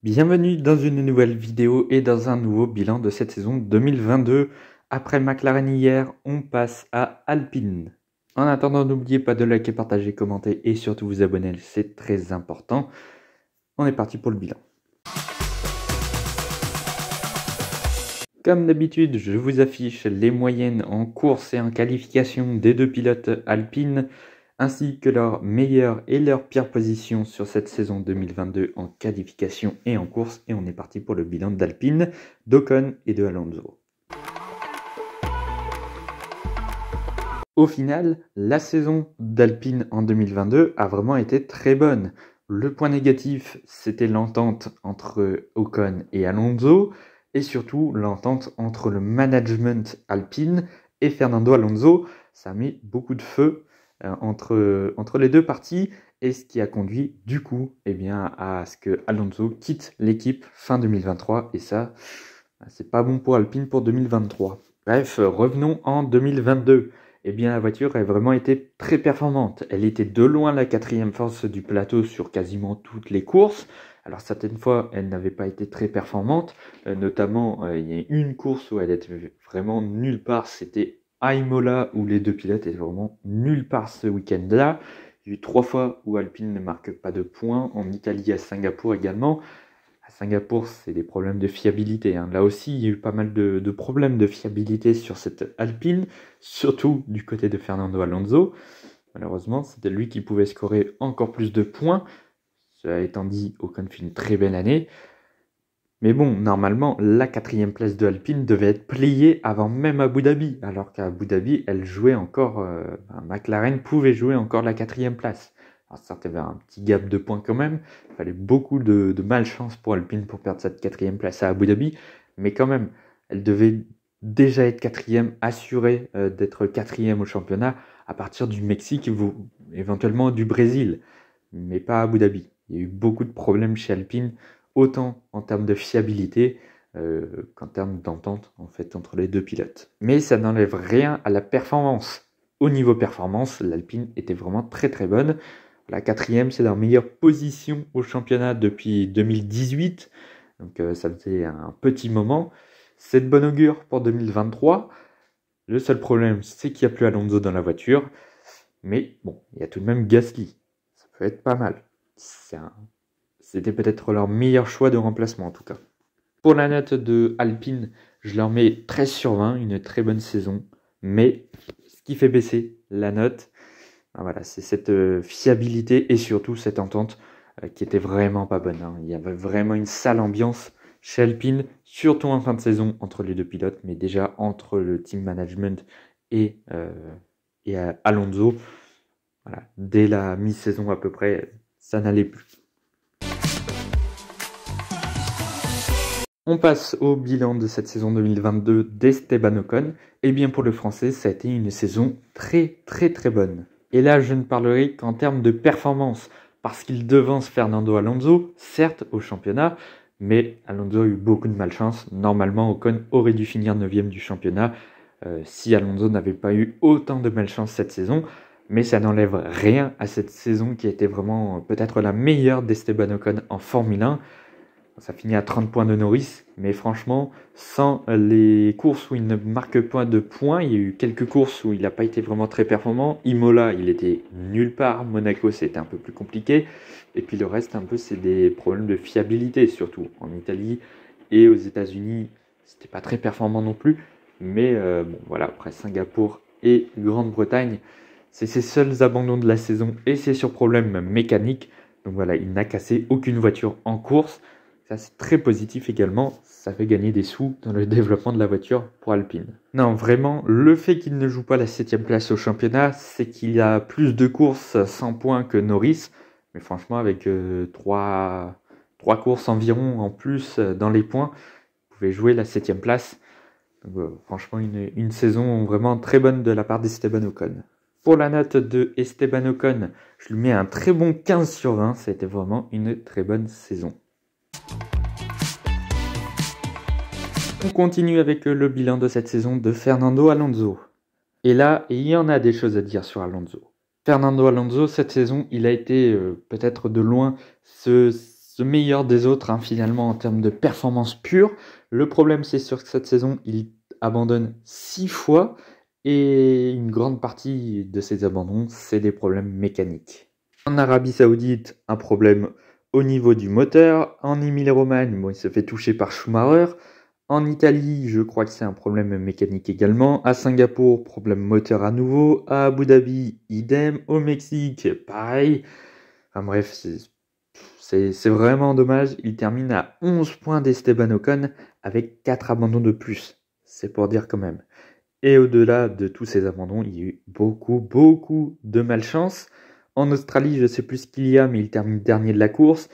Bienvenue dans une nouvelle vidéo et dans un nouveau bilan de cette saison 2022. Après McLaren hier, on passe à Alpine. En attendant, n'oubliez pas de liker, partager, commenter et surtout vous abonner, c'est très important. On est parti pour le bilan. Comme d'habitude, je vous affiche les moyennes en course et en qualification des deux pilotes Alpine, ainsi que leurs meilleures et leurs pires positions sur cette saison 2022 en qualification et en course. Et on est parti pour le bilan d'Alpine, d'Ocon et de Alonso. Au final, la saison d'Alpine en 2022 a vraiment été très bonne. Le point négatif, c'était l'entente entre Ocon et Alonso, et surtout l'entente entre le management Alpine et Fernando Alonso. Ça a mis beaucoup de feu entre les deux parties, et ce qui a conduit du coup à ce que Alonso quitte l'équipe fin 2023, et ça, c'est pas bon pour Alpine pour 2023. Bref, revenons en 2022. La voiture a vraiment été très performante. Elle était de loin la quatrième force du plateau sur quasiment toutes les courses. Alors certaines fois, elle n'avait pas été très performante. Notamment, il y a une course où elle était vraiment nulle part. C'était à Imola, où les deux pilotes étaient vraiment nulle part ce week-end-là. Il y a eu 3 fois où Alpine ne marque pas de points. En Italie, à Singapour également. À Singapour, c'est des problèmes de fiabilité. Là aussi, il y a eu pas mal de problèmes de fiabilité sur cette Alpine, surtout du côté de Fernando Alonso. Malheureusement, c'était lui qui pouvait scorer encore plus de points. Cela étant dit, Ocon fait une très belle année. Mais bon, normalement, la 4e place de Alpine devait être pliée avant même Abu Dhabi. Alors qu'à Abu Dhabi, elle jouait encore, McLaren pouvait jouer encore la 4e place. Alors certes, il y avait un petit gap de points quand même. Il fallait beaucoup de malchance pour Alpine pour perdre cette 4e place à Abu Dhabi. Mais quand même, elle devait déjà être 4e, assurée d'être 4e au championnat à partir du Mexique, éventuellement du Brésil. Mais pas à Abu Dhabi. Il y a eu beaucoup de problèmes chez Alpine, autant en termes de fiabilité qu'en termes d'entente en fait, entre les deux pilotes. Mais ça n'enlève rien à la performance. Au niveau performance, l'Alpine était vraiment très très bonne. La 4e, c'est leur meilleure position au championnat depuis 2018. Donc ça faisait un petit moment. C'est de bon augure pour 2023. Le seul problème, c'est qu'il n'y a plus Alonso dans la voiture. Mais bon, il y a tout de même Gasly. Ça peut être pas mal. C'était peut-être leur meilleur choix de remplacement en tout cas. Pour la note de Alpine, je leur mets 13 sur 20, une très bonne saison. Mais ce qui fait baisser la note, voilà, c'est cette fiabilité et surtout cette entente qui était vraiment pas bonne. Il y avait vraiment une sale ambiance chez Alpine, surtout en fin de saison entre les deux pilotes, mais déjà entre le team management et Alonso. Voilà, dès la mi-saison à peu près, ça n'allait plus. On passe au bilan de cette saison 2022 d'Esteban Ocon. Et bien pour le français, ça a été une saison très très très bonne. Et là, je ne parlerai qu'en termes de performance, parce qu'il devance Fernando Alonso, certes au championnat, mais Alonso a eu beaucoup de malchance. Normalement, Ocon aurait dû finir 9e du championnat si Alonso n'avait pas eu autant de malchance cette saison. Mais ça n'enlève rien à cette saison qui a été vraiment peut-être la meilleure d'Esteban Ocon en Formule 1. Ça finit à 30 points de Norris, mais franchement, sans les courses où il ne marque pas de points, il y a eu quelques courses où il n'a pas été vraiment très performant. Imola, il était nulle part. Monaco, c'était un peu plus compliqué. Et puis le reste, un peu, c'est des problèmes de fiabilité, surtout en Italie et aux États-Unis. C'était pas très performant non plus. Mais bon, voilà, après Singapour et Grande-Bretagne, c'est ses seuls abandons de la saison et c'est sur problème mécanique. Donc voilà, il n'a cassé aucune voiture en course. Ça, c'est très positif également. Ça fait gagner des sous dans le développement de la voiture pour Alpine. Non, vraiment, le fait qu'il ne joue pas la 7e place au championnat, c'est qu'il y a plus de courses sans points que Norris. Mais franchement, avec 3 courses environ en plus dans les points, vous pouvez jouer la 7e place. Donc, franchement, une saison vraiment très bonne de la part d'Esteban Ocon. Pour la note de Esteban Ocon, je lui mets un très bon 15 sur 20. Ça a été vraiment une très bonne saison. On continue avec le bilan de cette saison de Fernando Alonso. Et là, il y en a des choses à dire sur Alonso. Fernando Alonso, cette saison, il a été peut-être de loin le meilleur des autres, hein, finalement, en termes de performance pure. Le problème, c'est sûr que cette saison, il abandonne 6 fois. Et une grande partie de ces abandons, c'est des problèmes mécaniques. En Arabie Saoudite, un problème au niveau du moteur. En Émilie-Romagne, bon, il se fait toucher par Schumacher. En Italie, je crois que c'est un problème mécanique également. À Singapour, problème moteur à nouveau. À Abu Dhabi, idem. Au Mexique, pareil. Enfin bref, c'est vraiment dommage. Il termine à 11 points d'Esteban Ocon avec 4 abandons de plus. C'est pour dire quand même. Et au-delà de tous ces abandons, il y a eu beaucoup de malchance. En Australie, je ne sais plus ce qu'il y a, mais il termine dernier de la course.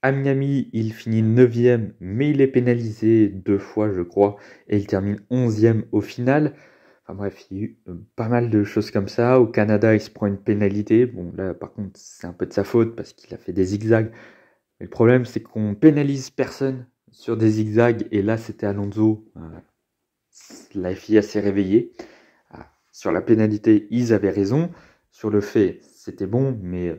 À Miami, il finit 9e, mais il est pénalisé 2 fois, je crois, et il termine 11e au final. Enfin bref, il y a eu pas mal de choses comme ça. Au Canada, il se prend une pénalité. Bon, là, par contre, c'est un peu de sa faute parce qu'il a fait des zigzags. Mais le problème, c'est qu'on pénalise personne sur des zigzags, et là, c'était Alonso. La FIA s'est réveillée. Sur la pénalité, ils avaient raison. Sur le fait, c'était bon, mais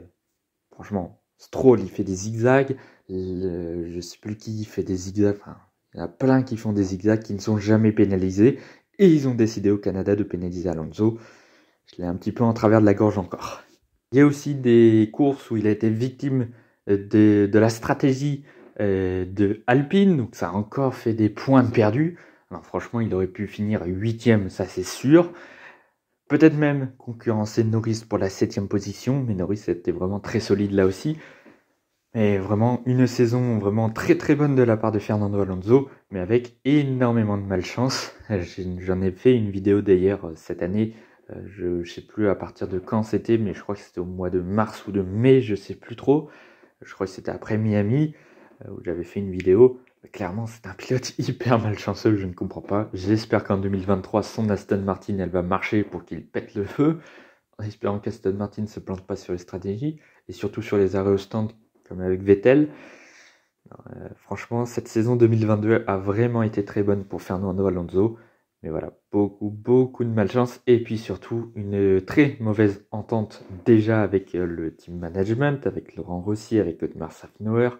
franchement, Stroll, il fait des zigzags. Je ne sais plus qui fait des zigzags. Enfin, il y en a plein qui font des zigzags qui ne sont jamais pénalisés. Et ils ont décidé au Canada de pénaliser Alonso. Je l'ai un petit peu en travers de la gorge encore. Il y a aussi des courses où il a été victime de la stratégie de Alpine. Donc ça a encore fait des points de perdus. Alors franchement, il aurait pu finir 8e, ça c'est sûr. Peut-être même concurrencer Norris pour la 7e position, mais Norris était vraiment très solide là aussi. Et vraiment une saison vraiment très bonne de la part de Fernando Alonso, mais avec énormément de malchance. J'en ai fait une vidéo d'ailleurs cette année, je ne sais plus à partir de quand c'était, mais je crois que c'était au mois de mars ou de mai, je ne sais plus trop. Je crois que c'était après Miami, où j'avais fait une vidéo. Clairement, c'est un pilote hyper malchanceux, je ne comprends pas. J'espère qu'en 2023, son Aston Martin, elle va marcher pour qu'il pète le feu, en espérant qu'Aston Martin ne se plante pas sur les stratégies, et surtout sur les arrêts au stand, comme avec Vettel. Franchement, cette saison 2022 a vraiment été très bonne pour Fernando Alonso. Mais voilà, beaucoup de malchance. Et puis surtout, une très mauvaise entente déjà avec le team management, avec Laurent Rossi, avec Otmar Szafnauer.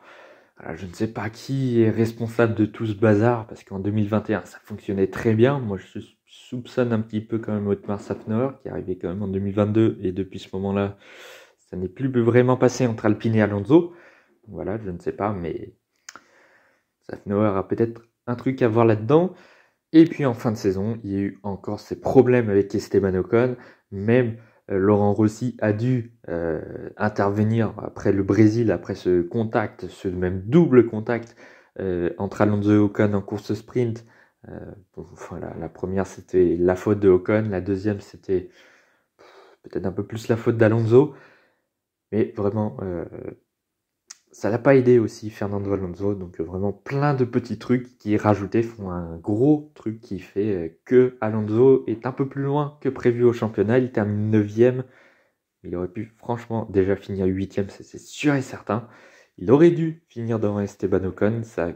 Voilà, je ne sais pas qui est responsable de tout ce bazar, parce qu'en 2021, ça fonctionnait très bien. Moi, je soupçonne un petit peu quand même Otmar Szafnauer, qui est arrivé quand même en 2022. Et depuis ce moment-là, ça n'est plus vraiment passé entre Alpine et Alonso. Voilà, je ne sais pas, mais Szafnauer a peut-être un truc à voir là-dedans. Et puis en fin de saison, il y a eu encore ces problèmes avec Esteban Ocon. Même Laurent Rossi a dû intervenir après le Brésil, après ce contact, ce même double contact entre Alonso et Ocon en course sprint. Bon, voilà, la première c'était la faute de Ocon, la deuxième c'était peut-être un peu plus la faute d'Alonso. Mais vraiment, ça l'a pas aidé aussi Fernando Alonso, donc vraiment plein de petits trucs qui rajoutés font un gros truc qui fait que Alonso est un peu plus loin que prévu au championnat. Il termine 9e, il aurait pu franchement déjà finir 8e, c'est sûr et certain. Il aurait dû finir devant Esteban Ocon, ça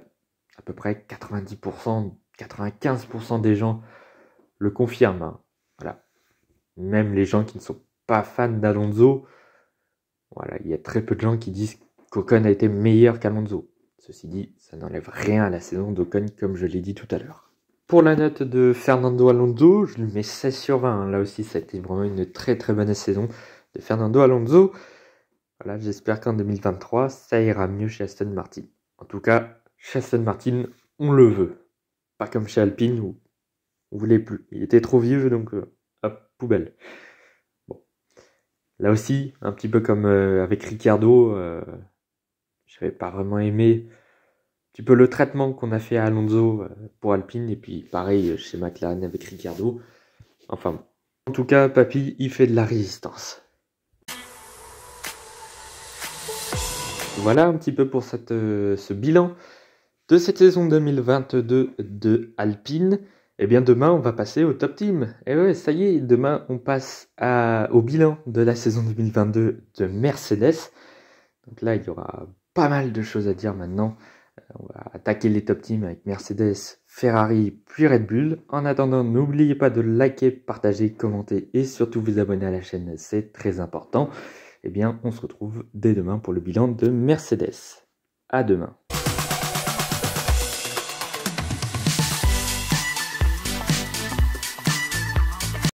à peu près 90%, 95% des gens le confirment, hein. Voilà. Même les gens qui ne sont pas fans d'Alonso, voilà, il y a très peu de gens qui disent qu'Ocon a été meilleur qu'Alonso. Ceci dit, ça n'enlève rien à la saison d'Ocon, comme je l'ai dit tout à l'heure. Pour la note de Fernando Alonso, je lui mets 16 sur 20. Là aussi, ça a été vraiment une très bonne saison de Fernando Alonso. Voilà, j'espère qu'en 2023, ça ira mieux chez Aston Martin. En tout cas, chez Aston Martin, on le veut. Pas comme chez Alpine où on voulait plus. Il était trop vieux, donc hop, poubelle. Bon. Là aussi, un petit peu comme avec Ricciardo, j'avais pas vraiment aimé un petit peu le traitement qu'on a fait à Alonso pour Alpine, et puis pareil chez McLaren avec Ricciardo. Enfin, en tout cas, Papy, il fait de la résistance. Voilà un petit peu pour ce bilan de cette saison 2022 de Alpine. Et bien demain, on va passer au top team. Et ouais, ça y est, demain, on passe au bilan de la saison 2022 de Mercedes. Donc là, il y aura pas mal de choses à dire maintenant. On va attaquer les top teams avec Mercedes, Ferrari, puis Red Bull. En attendant, n'oubliez pas de liker, partager, commenter et surtout vous abonner à la chaîne, c'est très important. Eh bien, on se retrouve dès demain pour le bilan de Mercedes. À demain.